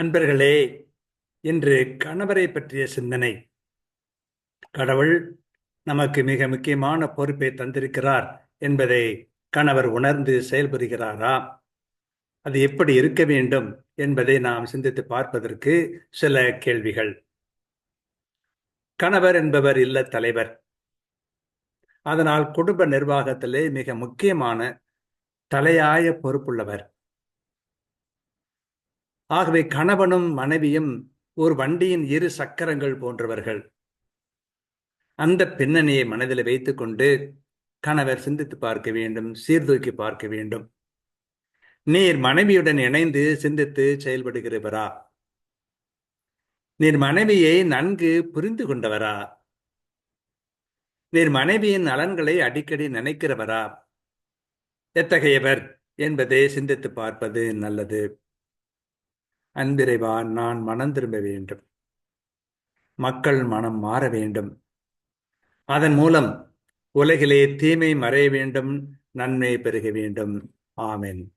அன்பர்களே, இன்று கணவரை பற்றிய சிந்தனை. கடவுள் நமக்கு மிக முக்கியமான பொறுப்பை தந்திருக்கிறார் என்பதை கணவர் உணர்ந்து செயல்புரிகிறாரா? அது எப்படி இருக்க வேண்டும் என்பதை நாம் சிந்தித்து பார்ப்பதற்கு சில கேள்விகள். கணவர் என்பவர் இல்ல தலைவர். அதனால் குடும்ப நிர்வாகத்திலே மிக முக்கியமான தலையாய பொறுப்புள்ளவர். ஆகவே கணவனும் மனைவியும் ஒரு வண்டியின் இரு சக்கரங்கள் போன்றவர்கள். அந்த பின்னணியை மனதில் வைத்துக்கொண்டு கணவர் சிந்தித்து பார்க்க வேண்டும், சீர்தூக்கி பார்க்க வேண்டும். நீர் மனைவியுடன் இணைந்து சிந்தித்து செயல்படுகிறவரா? நீர் மனைவியை நன்கு புரிந்து கொண்டவரா? நீர் மனைவியின் நலன்களை அடிக்கடி நினைக்கிறவரா? எத்தகையவர் என்பதை சிந்தித்து பார்ப்பது நல்லது. அன்பிறைவா, நான் மனம் திரும்ப வேண்டும். மக்கள் மனம் மாற வேண்டும். அதன் மூலம் உலகிலே தீமை மறைய வேண்டும், நன்மை பெருக வேண்டும். ஆமென்.